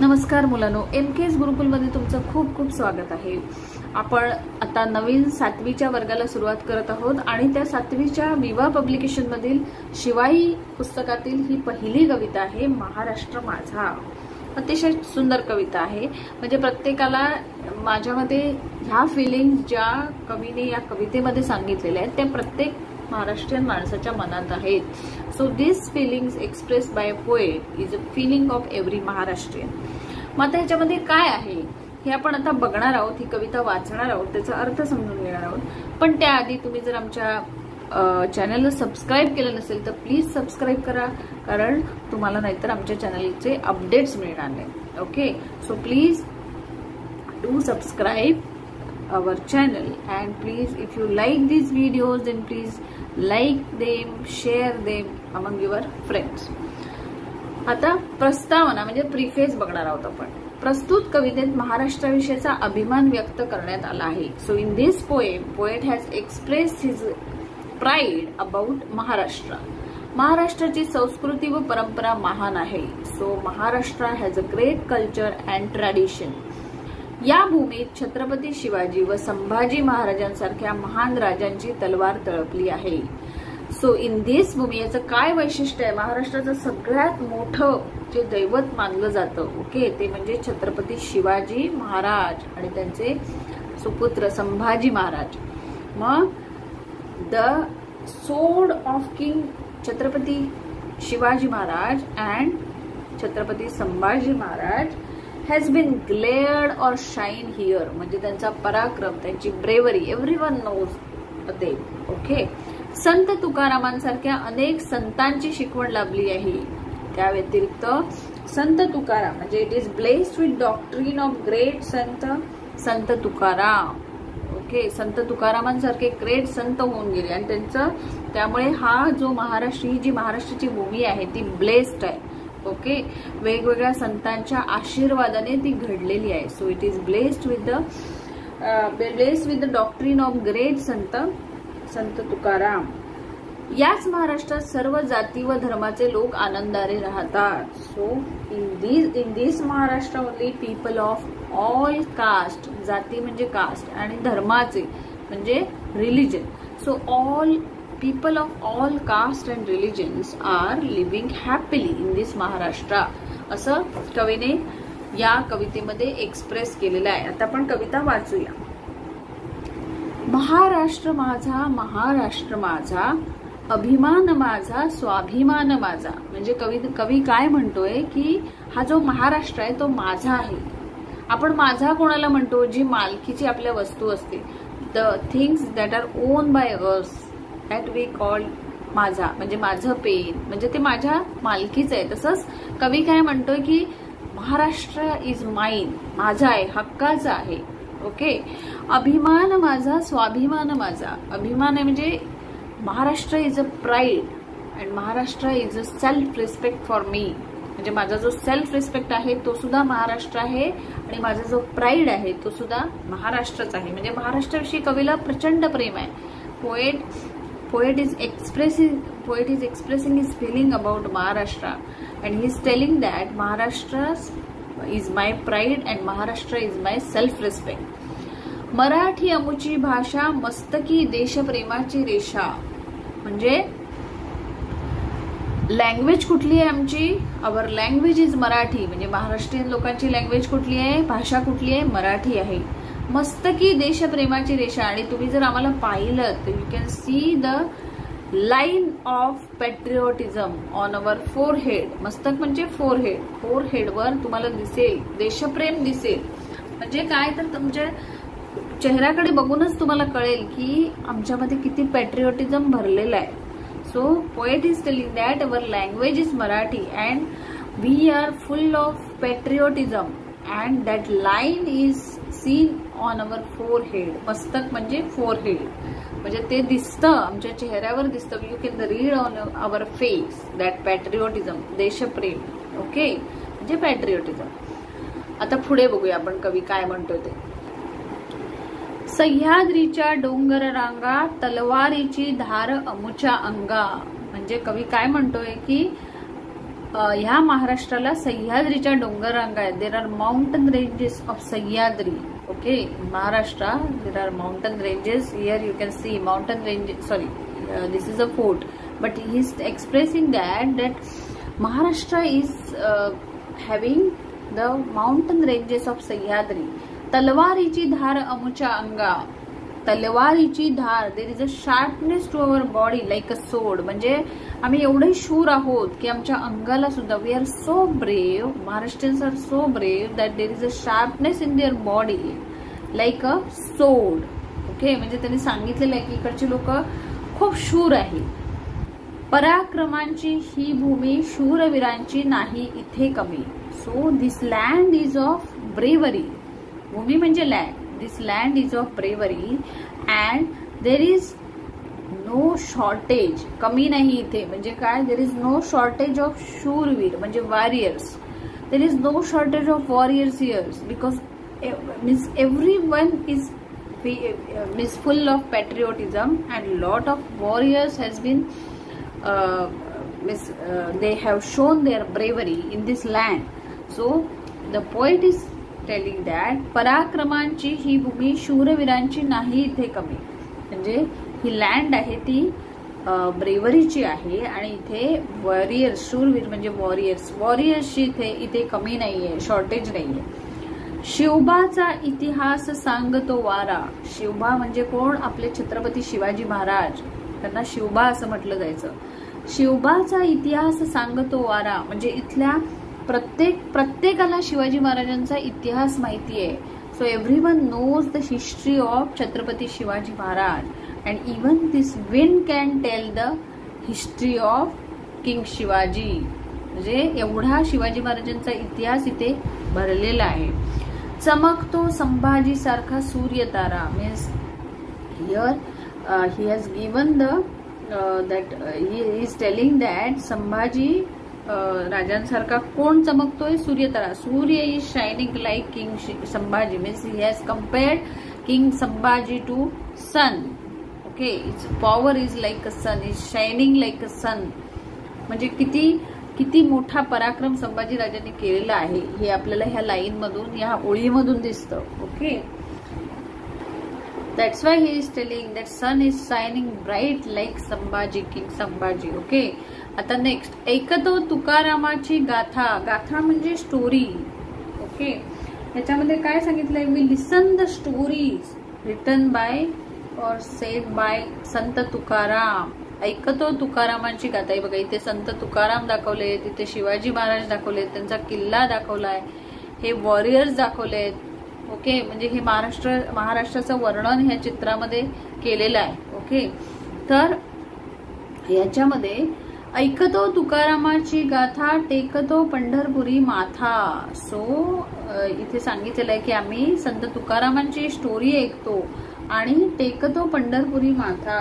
नमस्कार मुलांनो, एमकेएस गुरुकुलमध्ये तुमचं खूप खूप स्वागत आहे। आपण आता नवीन 7वीच्या वर्गाला सुरुवात करत आहोत आणि त्या 7वीच्या विवा पब्लिकेशन मधील शिवाई पुस्तकातील ही पहिली कविता आहे, महाराष्ट्र माझा। अतिशय सुंदर कविता आहे। म्हणजे प्रत्येकाला माझ्यामध्ये ह्या फिलिंग्स ज्या कवीने या कवितेमध्ये सांगितलेल्या आहेत त्या प्रत्येक महाराष्ट्रीयन माणसाच्या मनात आहेत। So this feelings expressed by a poet is a feeling of every Maharashtrian. मग ह्याच्यामध्ये काय आहे हे आपण आता बघणार आहोत, ही कविता वाचणार आहोत, त्याचा अर्थ समजून घेणार आहोत। पण त्याआधी तुम्ही जर आमच्या चॅनलला सबस्क्राइब केलं नसेल तर प्लीज सबस्क्राइब करा, कारण तुम्हाला नाहीतर आमच्या चॅनलचे अपडेट्स मिळणार नाही। Okay, so please do subscribe our channel and please if you like these videos then please like them, share them among your friends। आता प्रस्तावना म्हणजे प्रीफेस बघणार आहोत आपण। प्रस्तुत कवितेत महाराष्ट्राविषयीचा अभिमान व्यक्त करण्यात आला आहे। So in this poem poet has expressed his pride about Maharashtra. महाराष्ट्राची संस्कृती व परंपरा महान आहे। So Maharashtra has a great culture and tradition. या भूमीत छत्रपती शिवाजी व संभाजी महाराजांसारख्या महान राजांची तलवार तळपली आहे। सो इन दिस भूमी याचं काय वैशिष्ट्य आहे, महाराष्ट्राचं सगळ्यात मोठं जे दैवत मानलं जातं ओके ते म्हणजे छत्रपती शिवाजी महाराज आणि त्यांचे सुपुत्र संभाजी महाराज। मग the sword of king Chhatrapati Shivaji Maharaj and Chhatrapati Sambhaji Maharaj has been glared or shine here म्हणजे त्यांचा पराक्रम, त्यांची ब्रेवरी एव्हरीवन नोज ते ओके। संत तुकारामांसारख्या अनेक संतांची शिकवण लाभली आहे। त्या व्यतिरिक्त संत तुकाराम म्हणजे it is blessed with doctrine of great Sant Tukaram okay. Sant तुकारामांसारखे great संत होऊन गेले आणि त्यांचं त्यामुळे हा जो महाराष्ट्र ही जी महाराष्ट्राची भूमी आहे ती ब्लेस्ड आहे ओके। वेगवेगळ्या संतांच्या आशीर्वादाने ती घडलेली आहे। So it is blessed with the doctrine of great संत तुकाराम। याच महाराष्ट्रात सर्व जाती व धर्माचे लोक आनंदाने राहतात। So in this Maharashtra only people of all caste, जाती म्हणजे कास्ट आणि धर्माचे म्हणजे religion. So all people of all caste and religions are living happily in this Maharashtra असं कवीने या कवितेमध्ये एक्सप्रेस केलेलं आहे। आता आपण कविता वाचूया। महाराष्ट्र माझा, महाराष्ट्र माझा, अभिमान माझा, स्वाभिमान माझा। म्हणजे कवी काय म्हणतोय की हा जो महाराष्ट्र आहे तो माझा आहे। आपण माझा कोणाला म्हणतो, जी मालकीची आपल्या वस्तू असते, the things that are own by us that we call माझा, म्हणजे माझं पेन म्हणजे ते माझ्या मालकीचं आहे। तसंच कवी काय म्हणतोय की महाराष्ट्र इज माइन, माझा आहे, हक्काचा आहे ओके। अभिमान माझा, स्वाभिमान माझा। अभिमान आहे म्हणजे Maharashtra is a pride and Maharashtra is a self respect for me. म्हणजे माझा जो सेल्फ रिस्पेक्ट आहे तो सुद्धा महाराष्ट्र आहे आणि माझा जो प्राईड आहे तो सुद्धा महाराष्ट्रच आहे। म्हणजे महाराष्ट्राविषयी कवीला प्रचंड प्रेम आहे। Poet is expressing his feeling about Maharashtra and he is telling that Maharashtra is my pride and Maharashtra is my self-respect। Marathi अमुची भाषा, मस्तकी देशप्रेमाची रेषा। म्हणजे लँग्वेज कुठली आहे आमची, अवर लँग्वेज इज मराठी। म्हणजे महाराष्ट्रीयन लोकांची लँग्वेज कुठली आहे, भाषा कुठली आहे, मराठी आहे। मस्तकी देशप्रेमाची रेषा आणि तुम्ही जर आम्हाला पाहिलं तर you can see the line of patriotism on our forehead. मस्तक म्हणजे फोरहेडवर तुम्हाला दिसेल देशप्रेम दिसेल। म्हणजे काय तर तुमच्या चेहऱ्याकडे बघूनच तुम्हाला कळेल की आमच्यामध्ये किती पॅट्रिओटिझम भरलेलं आहे। So poet is telling that our language is Marathi and we are full of patriotism and that line is seen on our forehead. मस्तक म्हणजे फोरहेड म्हणजे ते दिसतं आमच्या चेहऱ्यावर दिसतं। You can read on our face that patriotism, देशप्रेम okay म्हणजे पॅट्रिओटिझम। आता पुढे बघूया आपण कवी काय म्हणतो ते। सह्याद्रीच्या डोंगर रांगा, तलवारीची धार अमुच्या अंगा। म्हणजे कवी काय म्हणतोय की ह्या महाराष्ट्राला सह्याद्रीच्या डोंगररांगा आहेत. There are mountain ranges of Sahyadri. Okay, Maharashtra there are mountain ranges. Here you can C mountain ranges. Sorry, this is a fort, but he is expressing that Maharashtra is having the mountain ranges of Sahyadri. तलवारीची धार अमुच्या अंगा. तलवारीची धार, there is a sharpness to our body like a sword. म्हणजे आम्ही एवढे शूर आहोत की आमच्या अंगाला सुद्धा, we are so brave, Maharashtrians are so brave that there is a sharpness in their body like a sword. Okay, म्हणजे त्यांनी सांगितलेलं आहे की इकडची लोक खूप शूर आहे. पराक्रमांची ही भूमी शूरवीरांची नाही इथे कमी. So this land is of bravery. भूमी म्हणजे land. This land is of bravery and there is no shortage. कमी नाही इथे म्हणजे काय, there is no shortage of शूरवीर म्हणजे warriors. There is no shortage of warriors here's because means every one is is full of patriotism and lot of warriors has been they have shown their bravery in this land. So the poet is telling that पराक्रमांची ही भूमी शूरवीरांची नाही इथे कमी. म्हणजे ही land आहे ती ब्रेवरीची आहे आणि इथे warriors, शूरवीर म्हणजे वॉरियर्सची इथे कमी नाहीये, शॉर्टेज नाहीये. शिवबाचा इतिहास सांगतो वारा. शिवबा म्हणजे कोण, आपले छत्रपती शिवाजी महाराज, त्यांना शिवबा असं म्हटलं जायचं. शिवबाचा इतिहास सांगतो वारा म्हणजे इथल्या प्रत्येकाला शिवाजी महाराजांचा इतिहास माहिती आहे. So everyone knows the history of Chhatrapati Shivaji Maharaj and even this wind can tell the history of king Shivaji. म्हणजे एवढा शिवाजी महाराजांचा इतिहास इथे भरलेला आहे. चमकतो संभाजी सारखा सूर्य तारा. Means here he has given the that he is telling that Sambhaji राजांसारखा कोण चमकतोय, सूर्यतारा. सूर्य is shining like king Sambhaji. Means he has compared King Sambhaji to sun. Okay, its power is like a sun, is shining like a sun. म्हणजे किती मोठा पराक्रम संभाजी राजांनी केलेला आहे हे आपल्याला ह्या लाईन मधून, या ओळीमधून दिसतं. Okay, that's why he is telling that sun is shining bright like Sambhaji, king Sambhaji. Okay, आता नेक्स्ट, ऐकतो तुकारामाची गाथा. गाथा म्हणजे स्टोरी. ओके, याच्यामध्ये काय सांगितलंय, me listen the stories written by और सेड बाय संत तुकाराम. ऐकतो तुकारामांची गाथा. बघा, इथे संत तुकाराम दाखवले, तिथे शिवाजी महाराज दाखवले, त्यांचा किल्ला दाखवलाय, हे वॉरियर्स दाखवलेत. ओके, म्हणजे हे महाराष्ट्राचं वर्णन ह्या चित्रामध्ये केलेलं आहे. ओके, तर याच्यामध्ये ऐकतो तुकारामाची गाथा, टेकतो पंढरपुरी माथा. सो इथे सांगितलेलं आहे की आम्ही संत तुकारामांची स्टोरी ऐकतो आणि टेकतो पंढरपुरी माथा.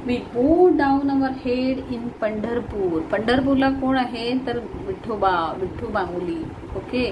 We bow down our head in Pandharpur. पंढरपूरला कोण आहे तर विठोबा, विठ्ठू बांगुली. ओके,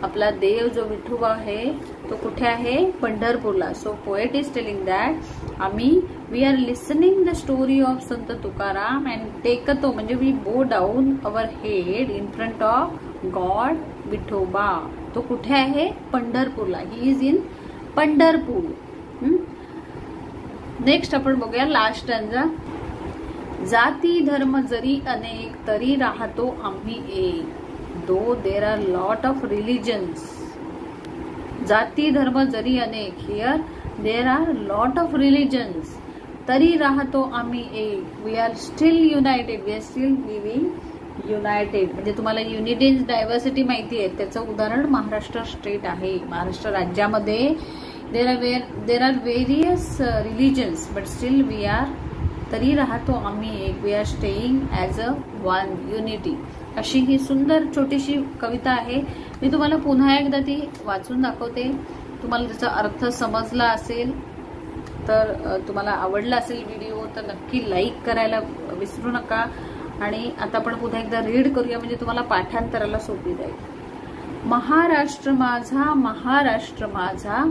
आपला देव जो विठोबा आहे तो कुठे आहे, पंढरपूरला. So poet is telling that आम्ही we are listening the story of Sant Tukaram and टेकतो म्हणजे we bow down our head in front of god Vithoba. तो कुठे आहे, पंढरपूरला. He is in Pandharpur. Next आपण बघूया लास्ट स्टँजा. जाती धर्म जरी अनेक तरी राहतो आम्ही एक. Though there are lot of religions. जाती धर्म जरी अनेक, here there are lot of religions, तरी राहतो आम्ही एक. We are still united, we are still living united. म्हणजे तुम्हाला युनिटी इन डायव्हर्सिटी माहिती आहे, त्याचं उदाहरण महाराष्ट्र स्टेट आहे. महाराष्ट्र राज्यामध्ये there are various religions but still we are तरी राहतो आम्ही एक. We are staying as a one unity. अशी ही सुंदर छोटीशी कविता आहे. मी तुम्हाला पुन्हा एकदा ती वाचून दाखवते. तुम्हाला त्याचा अर्थ समजला असेल तर, तुम्हाला आवडला असेल व्हिडिओ तर नक्की लाईक करायला विसरू नका. आणि आता आपण पुन्हा एकदा रीड करूया म्हणजे तुम्हाला पाठांतराला सोपी जाईल. महाराष्ट्र माझा, महाराष्ट्र माझा,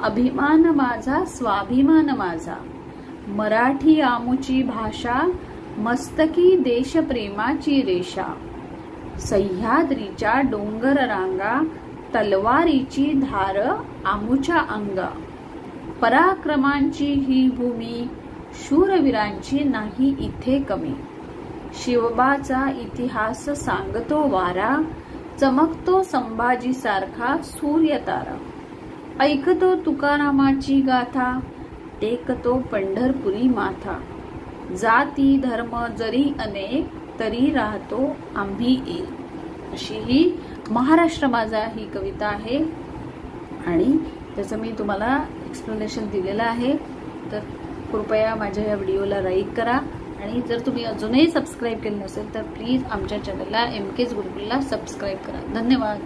अभिमान माझा, स्वाभिमान माझा, मराठी आमुची भाषा, मस्तकी देशप्रेमाची रेषा. सह्याद्रीच्या डोंगर रांगा, तलवारीची धार आमुच्या अंगा. पराक्रमांची ही भूमी, शूरवीरांची नाही इथे कमी. शिवबाचा इतिहास सांगतो वारा, चमकतो संभाजी सारखा सूर्य तारा. ऐकतो तुकारामाची गाथा, टेकतो पंढरपुरी माथा. जाती धर्म जरी अनेक, तरी राहतो आम्ही एक. अशी ही महाराष्ट्र माझा ही कविता आहे आणि त्याचं मी तुम्हाला एक्सप्लेनेशन दिलेलं आहे. तर कृपया माझ्या या व्हिडिओला लाईक करा आणि जर तुम्ही अजूनही सबस्क्राईब केलं नसेल तर प्लीज आमच्या चॅनलला MK's गुरुकुलला सबस्क्राईब करा. धन्यवाद.